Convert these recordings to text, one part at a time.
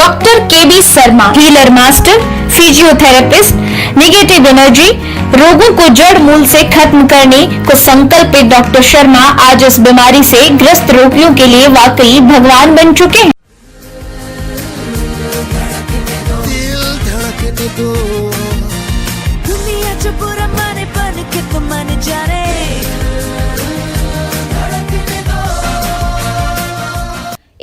Doctor KB Sharma, healer master, physiotherapist, negative energy, रोगों को जड़ मूल से खत्म करने को संकल्पित डॉक्टर शर्मा आज इस बीमारी से ग्रस्त रोगियों के लिए वाकई भगवान बन चुके हैं।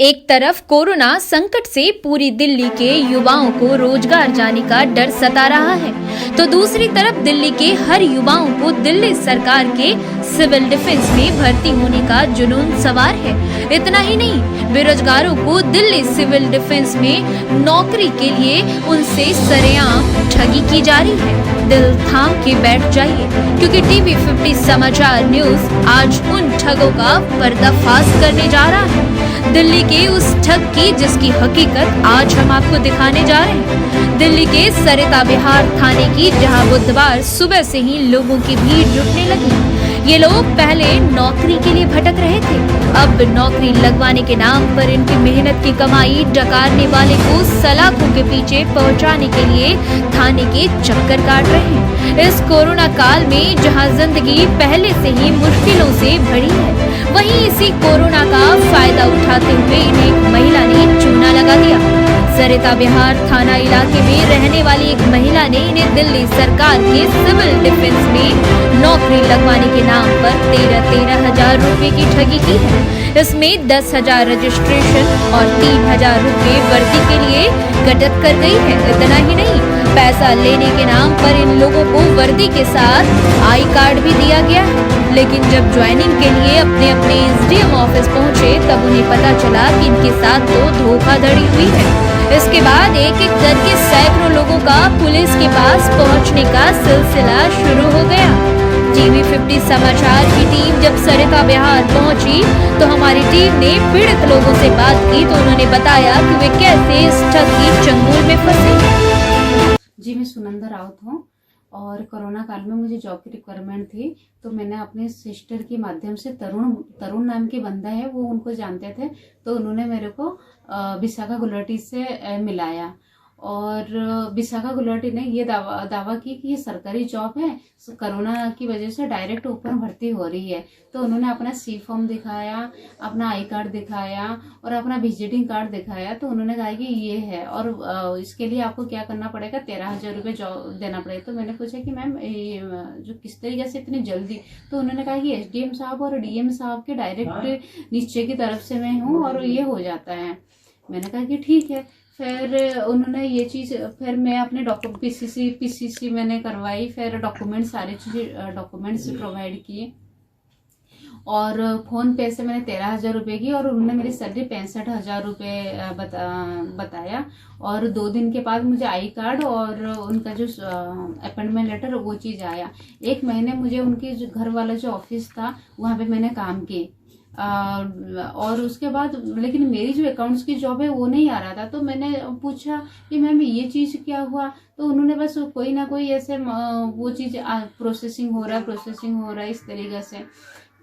एक तरफ कोरोना संकट से पूरी दिल्ली के युवाओं को रोजगार जाने का डर सता रहा है, तो दूसरी तरफ दिल्ली के हर युवाओं को दिल्ली सरकार के सिविल डिफेंस में भर्ती होने का जुनून सवार है। इतना ही नहीं, बेरोजगारों को दिल्ली सिविल डिफेंस में नौकरी के लिए उनसे सरेआम ठगी की जा रही है। दिल थाम के बैठ जाइए, क्योंकि टीवी 50 समाचार न्यूज आज उन ठगों का पर्दाफाश करने जा रहा है। दिल्ली के उस ठग की जिसकी हकीकत आज हम आपको दिखाने जा रहे हैं। दिल्ली के सरिता विहार थाने की, जहां बुधवार सुबह से ही लोगों की भीड़ जुटने लगी। ये लोग पहले नौकरी के लिए भटक रहे थे, अब नौकरी लगवाने के नाम पर इनकी मेहनत की कमाई डकारने वाले को सलाखों के पीछे पहुंचाने के लिए थाने के चक्कर काट रहे हैं। इस कोरोना काल में जहां जिंदगी पहले से ही मुश्किलों से भरी है, वहीं इसी कोरोना का फायदा उठाते हुए इन्हें एक महिला ने चूना लगा दिया। सरिता विहार थाना इलाके में रहने वाली एक महिला ने इन्हें दिल्ली सरकार के सिविल डिफेंस में नौकरी लगवाने के नाम पर 13 हजार रुपए की ठगी की है। इसमें 10,000 रजिस्ट्रेशन और 3,000 रुपए वर्दी के लिए गठित कर गई है। इतना ही नहीं, पैसा लेने के नाम पर इन लोगों को वर्दी के साथ आई कार्ड भी दिया गया है। लेकिन जब ज्वाइनिंग के लिए अपने एसडीएम ऑफिस पहुंचे, तब उन्हें पता चला कि इनके साथ तो धोखाधड़ी हुई है। इसके बाद एक एक करके सैकड़ों लोगों का पुलिस के पास पहुंचने का सिलसिला शुरू हो गया। टीवी 50 समाचार की टीम जब सरिता विहार पहुंची, तो हमारी टीम ने पीड़ित लोगों से बात की, तो उन्होंने बताया कि वे कैसे इस ठग की चंगुल में फंसे। जी, मैं सुनंदा राउत हूँ और कोरोना काल में मुझे जॉब की रिक्वायरमेंट थी, तो मैंने अपने सिस्टर के माध्यम से तरुण नाम के बंदा है, वो उनको जानते थे, तो उन्होंने मेरे को विशाखा गुलाटी से मिलाया। और विशाखा गुलाटी ने ये दावा की कि ये सरकारी जॉब है, कोरोना की वजह से डायरेक्ट ऊपर भर्ती हो रही है। तो उन्होंने अपना सी फॉर्म दिखाया, अपना आई कार्ड दिखाया और अपना विजिटिंग कार्ड दिखाया। तो उन्होंने कहा कि ये है और इसके लिए आपको क्या करना पड़ेगा, 13,000 रुपये देना पड़ेगा। तो मैंने पूछा कि मैम जो किस तरीके से इतनी जल्दी, तो उन्होंने कहा कि एसडीएम साहब और डीएम साहब के डायरेक्ट नीचे की तरफ से मैं हूँ और ये हो जाता है। मैंने कहा कि ठीक है। फिर उन्होंने ये चीज़, फिर मैं अपने पीसीसी मैंने करवाई, फिर सारे चीज़ें डॉक्यूमेंट्स प्रोवाइड किए और फ़ोन पे से मैंने 13,000 रुपये की और उन्होंने मेरी सैलरी 65,000 रुपये बताया। और 2 दिन के बाद मुझे आई कार्ड और उनका जो अपॉइंटमेंट लेटर वो चीज़ आया। 1 महीने मुझे उनके जो घर वाला जो ऑफिस था वहाँ पे मैंने काम किए और उसके बाद लेकिन मेरी जो अकाउंट्स की जॉब है वो नहीं आ रहा था। तो मैंने पूछा कि मैम ये चीज़ क्या हुआ, तो उन्होंने बस कोई ना कोई ऐसे वो चीज़ प्रोसेसिंग हो रहा है इस तरीके से।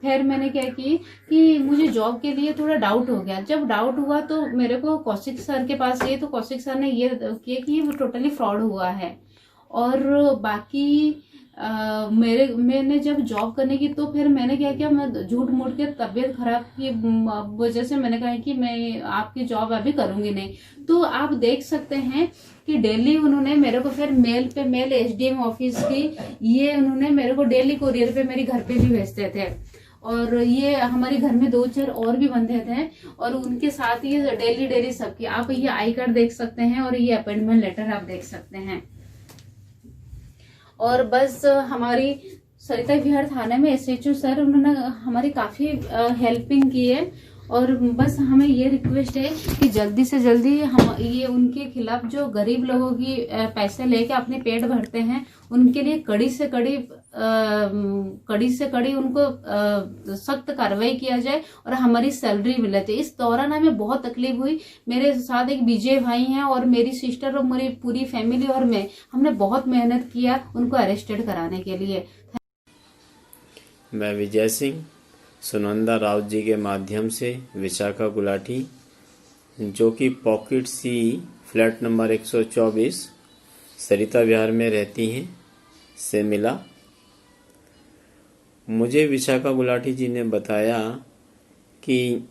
फिर मैंने क्या की कि मुझे जॉब के लिए थोड़ा डाउट हो गया। जब डाउट हुआ तो मेरे को कौशिक सर के पास गए, तो कौशिक सर ने ये किया कि ये टोटली फ्रॉड हुआ है। और बाकी मैंने जब जॉब करने की, तो फिर मैंने क्या किया, मैं झूठ मूठ के तबीयत खराब की वजह से मैंने कहा कि मैं आपकी जॉब अभी करूंगी नहीं। तो आप देख सकते हैं कि डेली उन्होंने मेरे को फिर मेल एसडीएम ऑफिस की ये उन्होंने मेरे को डेली कोरियर पे मेरे घर पे भी भेजते थे। और ये हमारे घर में 2-4 और भी बंदे थे और उनके साथ ये डेली सबकी, आप ये आई कार्ड देख सकते हैं और ये अपॉइंटमेंट लेटर आप देख सकते हैं। और बस हमारी सरिता विहार थाने में एसएचओ सर उन्होंने हमारी काफ़ी हेल्पिंग की है। और बस हमें ये रिक्वेस्ट है कि जल्दी से जल्दी हम ये उनके खिलाफ जो गरीब लोगों की पैसे लेके अपने पेट भरते हैं, उनके लिए कड़ी से कड़ी उनको सख्त कार्रवाई किया जाए और हमारी सैलरी मिले। थे इस दौरान हमें बहुत तकलीफ हुई। मेरे साथ एक विजय भाई हैं और मेरी सिस्टर और मेरी पूरी फैमिली और हमने बहुत मेहनत किया उनको अरेस्टेड कराने के लिए। मैं विजय सिंह सुनंदा राउत जी के माध्यम से विशाखा गुलाटी, जो कि पॉकेट सी फ्लैट नंबर 124 सरिता विहार में रहती हैं से मिला। मुझे विशाखा गुलाटी जी ने बताया कि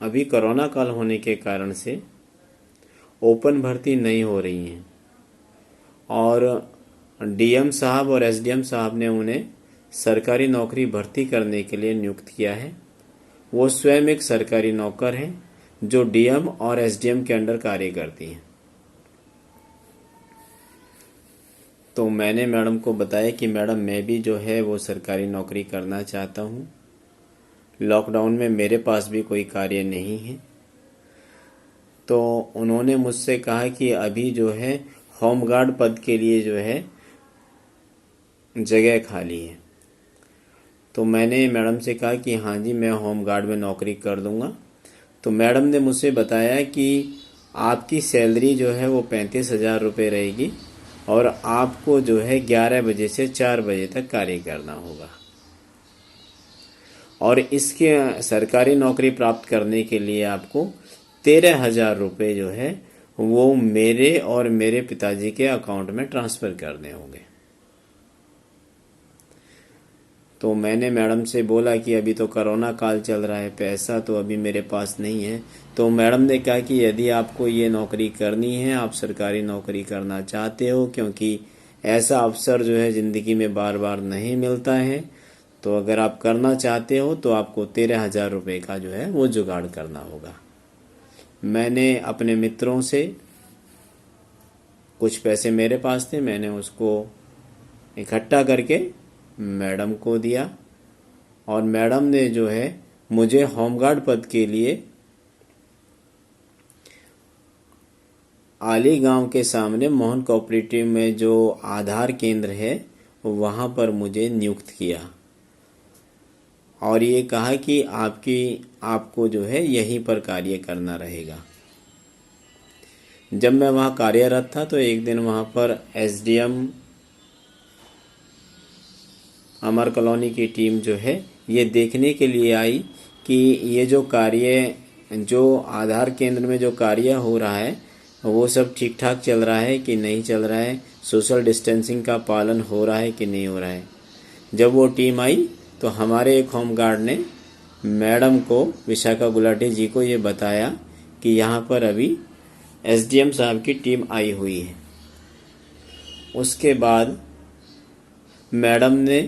अभी कोरोना काल होने के कारण से ओपन भर्ती नहीं हो रही है और डीएम साहब और एसडीएम साहब ने उन्हें सरकारी नौकरी भर्ती करने के लिए नियुक्त किया है। वो स्वयं एक सरकारी नौकर हैं जो डीएम और एसडीएम के अंडर कार्य करती हैं। तो मैंने मैडम को बताया कि मैडम मैं भी जो है वो सरकारी नौकरी करना चाहता हूँ। लॉकडाउन में मेरे पास भी कोई कार्य नहीं है। तो उन्होंने मुझसे कहा कि अभी जो है होमगार्ड पद के लिए जो है जगह खाली है। तो मैंने मैडम से कहा कि हाँ जी मैं होमगार्ड में नौकरी कर दूंगा। तो मैडम ने मुझसे बताया कि आपकी सैलरी जो है वो 35,000 रुपये रहेगी और आपको जो है 11 बजे से 4 बजे तक कार्य करना होगा। और इसके सरकारी नौकरी प्राप्त करने के लिए आपको 13,000 रुपये जो है वो मेरे और मेरे पिताजी के अकाउंट में ट्रांसफ़र करने होंगे। तो मैंने मैडम से बोला कि अभी तो कोरोना काल चल रहा है, पैसा तो अभी मेरे पास नहीं है। तो मैडम ने कहा कि यदि आपको ये नौकरी करनी है, आप सरकारी नौकरी करना चाहते हो, क्योंकि ऐसा अवसर जो है ज़िंदगी में बार बार नहीं मिलता है, तो अगर आप करना चाहते हो तो आपको 13,000 रुपये का जो है वो जुगाड़ करना होगा। मैंने अपने मित्रों से कुछ पैसे मेरे पास थे, मैंने उसको इकट्ठा करके मैडम को दिया और मैडम ने जो है मुझे होमगार्ड पद के लिए आली गांव के सामने मोहन कोऑपरेटिव में जो आधार केंद्र है वहां पर मुझे नियुक्त किया और ये कहा कि आपको जो है यहीं पर कार्य करना रहेगा। जब मैं वहां कार्यरत था तो एक दिन वहां पर एसडीएम अमर कॉलोनी की टीम जो है ये देखने के लिए आई कि ये जो आधार केंद्र में जो कार्य हो रहा है वो सब ठीक ठाक चल रहा है कि नहीं चल रहा है, सोशल डिस्टेंसिंग का पालन हो रहा है कि नहीं हो रहा है। जब वो टीम आई तो हमारे एक होमगार्ड ने मैडम को, विशाखा गुलाटी जी को ये बताया कि यहाँ पर अभी एसडीएम साहब की टीम आई हुई है। उसके बाद मैडम ने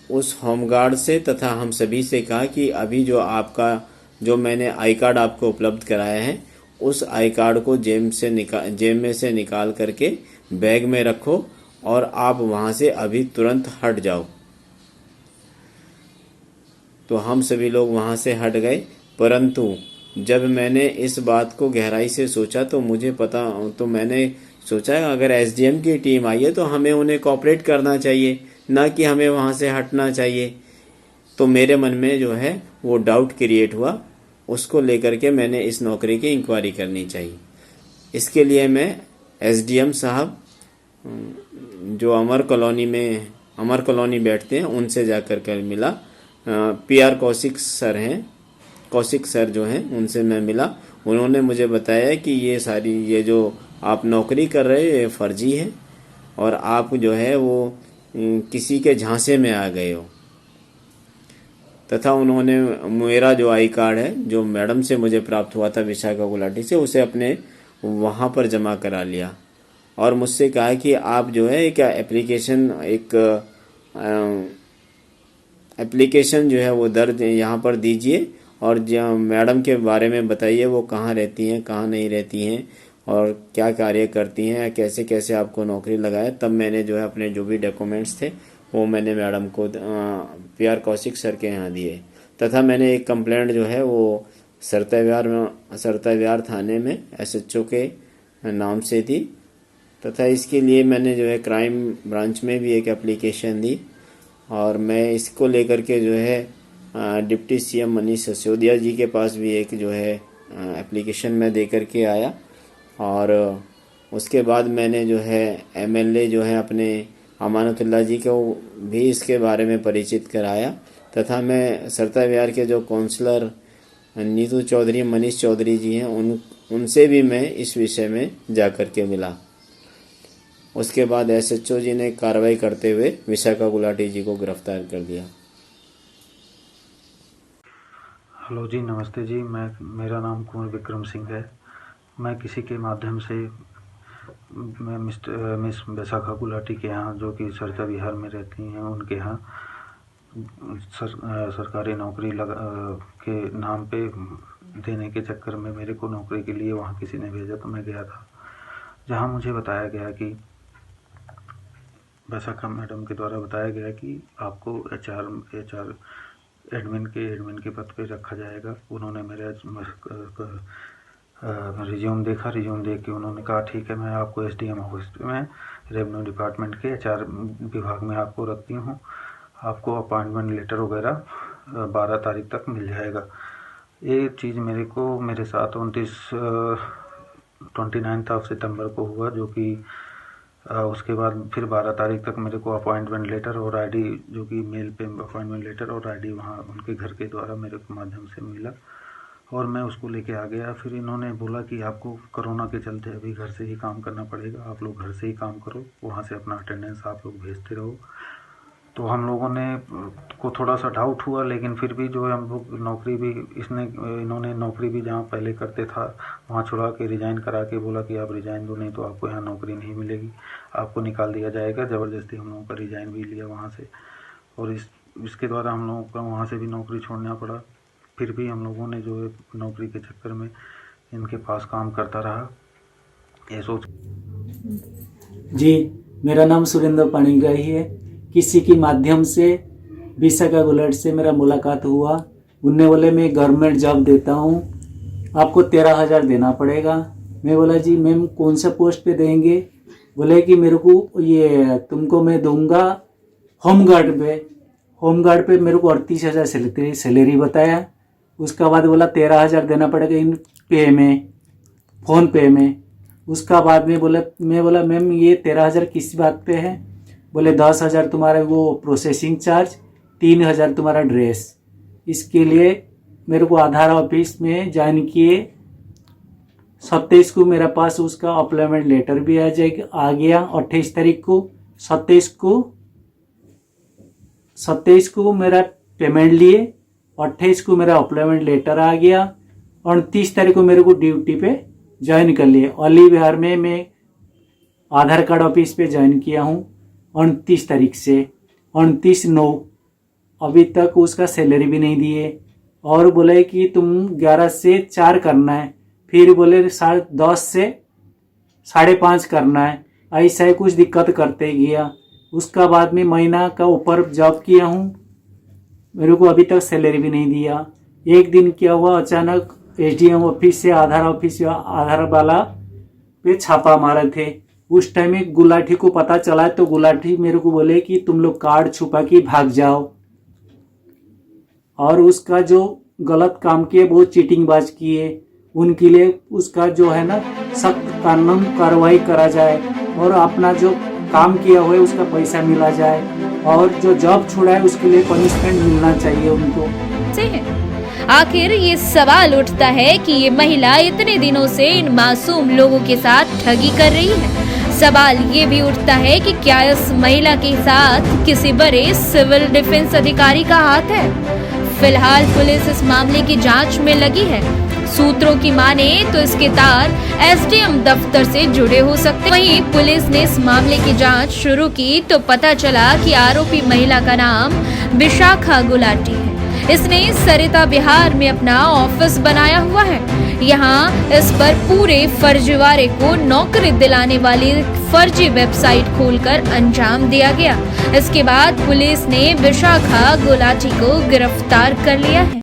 उस होमगार्ड से तथा हम सभी से कहा कि अभी जो मैंने आई कार्ड आपको उपलब्ध कराया है उस आई कार्ड को जेब में से निकाल करके बैग में रखो और आप वहां से अभी तुरंत हट जाओ। तो हम सभी लोग वहां से हट गए, परंतु जब मैंने इस बात को गहराई से सोचा तो मैंने सोचा अगर एसडीएम की टीम आई है तो हमें उन्हें कोऑपरेट करना चाहिए, ना कि हमें वहां से हटना चाहिए। तो मेरे मन में जो है वो डाउट क्रिएट हुआ, उसको लेकर के मैंने इस नौकरी की इंक्वायरी करनी चाहिए। इसके लिए मैं एसडीएम साहब जो अमर कॉलोनी बैठते हैं उनसे जाकर कर मिला। पीआर कौशिक सर जो हैं उनसे मैं मिला। उन्होंने मुझे बताया कि ये जो आप नौकरी कर रहे हो ये फर्जी है और आप जो है वो किसी के झांसे में आ गए हो। तथा उन्होंने मेरा जो आई कार्ड है जो मैडम से मुझे प्राप्त हुआ था विशाखा गुलाटी से, उसे अपने वहाँ पर जमा करा लिया और मुझसे कहा कि आप जो है एक एप्लीकेशन जो है वो दर्ज यहाँ पर दीजिए और मैडम के बारे में बताइए, वो कहाँ रहती हैं, कहाँ नहीं रहती हैं और क्या कार्य करती हैं, कैसे कैसे आपको नौकरी लगाए। तब मैंने जो है अपने जो भी डॉक्यूमेंट्स थे वो मैंने मैडम को पीआर कौशिक सर के यहाँ दिए। तथा मैंने एक कंप्लेंट जो है वो सरता विहार थाने में एसएचओ के नाम से दी तथा इसके लिए मैंने जो है क्राइम ब्रांच में भी एक एप्लीकेशन दी और मैं इसको लेकर के जो है डिप्टी सीएम मनीष सिसोदिया जी के पास भी एक जो है एप्लीकेशन में दे करके आया और उसके बाद मैंने जो है एमएलए जो है अपने अमानतुल्लाह जी को भी इसके बारे में परिचित कराया तथा मैं सरता विहार के जो काउंसलर नीतू चौधरी, मनीष चौधरी जी हैं, उनसे भी मैं इस विषय में जा कर के मिला। उसके बाद SHO जी ने कार्रवाई करते हुए विशाखा गुलाटी जी को गिरफ्तार कर दिया। हेलो जी, नमस्ते जी। मेरा नाम कुंवर विक्रम सिंह है। मैं किसी के माध्यम से मैं मिस विशाखा गुलाटी के यहाँ, जो कि सरता विहार में रहती हैं, उनके यहाँ सरकारी नौकरी के नाम पे देने के चक्कर में मेरे को नौकरी के लिए वहाँ किसी ने भेजा, तो मैं गया था, जहाँ मुझे बताया गया कि विशाखा मैडम के द्वारा बताया गया कि आपको HR एडमिन के पद पे रखा जाएगा। उन्होंने मेरा रिज्यूम देखा। रिज्यूम देख के उन्होंने कहा ठीक है, मैं आपको SDM ऑफिस में रेवेन्यू डिपार्टमेंट के HR विभाग में आपको रखती हूँ, आपको अपॉइंटमेंट लेटर वगैरह 12 तारीख तक मिल जाएगा। ये चीज़ मेरे साथ 29 सितंबर को हुआ, जो कि उसके बाद फिर 12 तारीख तक मेरे को अपॉइंटमेंट लेटर और ID, जो कि मेल पे अपॉइंटमेंट लेटर और ID वहाँ उनके घर के द्वारा मेरे को माध्यम से मिला, और मैं उसको लेके आ गया। फिर इन्होंने बोला कि आपको कोरोना के चलते अभी घर से ही काम करना पड़ेगा, आप लोग घर से ही काम करो, वहाँ से अपना अटेंडेंस आप लोग भेजते रहो। तो हम लोगों ने को थोड़ा सा डाउट हुआ, लेकिन फिर भी जो है हम लोग नौकरी भी इन्होंने नौकरी भी जहाँ पहले करते था वहाँ छुड़ा के रिज़ाइन करा के बोला कि आप रिज़ाइन दो, नहीं तो आपको यहाँ नौकरी नहीं मिलेगी, आपको निकाल दिया जाएगा। ज़बरदस्ती हम लोगों का रिज़ाइन भी लिया वहाँ से, और इसके द्वारा हम लोगों का वहाँ से भी नौकरी छोड़ना पड़ा। फिर भी हम लोगों ने जो है नौकरी के चक्कर में इनके पास काम करता रहा, ये सोच। जी, मेरा नाम सुरेंद्र पाणिग्राही है। किसी के माध्यम से विशाखा गुलाटी से मेरा मुलाकात हुआ। उनने बोले मैं गवर्नमेंट जॉब देता हूँ, आपको 13,000 देना पड़ेगा। मैं बोला जी मैम कौन सा पोस्ट पे देंगे? बोले कि मेरे को ये तुमको मैं दूंगा होमगार्ड पे मेरे को 38,000 सैलरी बताया। उसका बाद बोला 13,000 देना पड़ेगा इन पे में, फ़ोन पे में। उसका बाद में मैं बोला मैम ये 13,000 किस बात पे है? बोले 10,000 तुम्हारा वो प्रोसेसिंग चार्ज, 3,000 तुम्हारा ड्रेस। इसके लिए मेरे को आधार ऑफिस में ज्वाइन किए। 27 को मेरे पास उसका अपॉइंटमेंट लेटर भी आ गया। 28 तारीख को 27 को मेरा पेमेंट लिए, 28 को मेरा अपॉइंटमेंट लेटर आ गया, और 30 तारीख को मेरे को ड्यूटी पे ज्वाइन कर लिए। अली बिहार में मैं आधार कार्ड ऑफिस पे ज्वाइन किया हूँ 29 तारीख से। 29/9 अभी तक उसका सैलरी भी नहीं दिए, और बोले कि तुम 11 से 4 करना है, फिर बोले 10 से 5:30 करना है। ऐसा ही कुछ दिक्कत करते गया। उसका बाद में महीना का ऊपर जॉब किया हूँ, मेरे को अभी तक सैलरी भी नहीं दिया। एक दिन क्या हुआ, अचानक SDM ऑफिस से आधार वाला पे छापा मारे थे। उस टाइम में गुलाटी को पता चला, तो गुलाटी मेरे को बोले कि तुम लोग कार्ड छुपा के भाग जाओ, और उसका जो गलत काम किए वो चीटिंगबाज किए, उनके लिए उसका जो है ना सख्त कानून कार्रवाई करा जाए, और अपना जो काम किया हुआ है उसका पैसा मिला जाए, और जो जॉब छोड़ा है उसके लिए पनिशमेंट मिलना चाहिए उनको। आखिर ये सवाल उठता है कि ये महिला इतने दिनों से इन मासूम लोगों के साथ ठगी कर रही है। सवाल ये भी उठता है कि क्या इस महिला के साथ किसी बड़े सिविल डिफेंस अधिकारी का हाथ है? फिलहाल पुलिस इस मामले की जांच में लगी है। सूत्रों की माने तो इसके तार SDM दफ्तर से जुड़े हो सकते। वहीं पुलिस ने इस मामले की जांच शुरू की तो पता चला कि आरोपी महिला का नाम विशाखा गुलाटी है। इसने सरिता बिहार में अपना ऑफिस बनाया हुआ है। यहाँ इस पर पूरे फर्जीवाड़े को नौकरी दिलाने वाली फर्जी वेबसाइट खोलकर अंजाम दिया गया। इसके बाद पुलिस ने विशाखा गुलाटी को गिरफ्तार कर लिया है।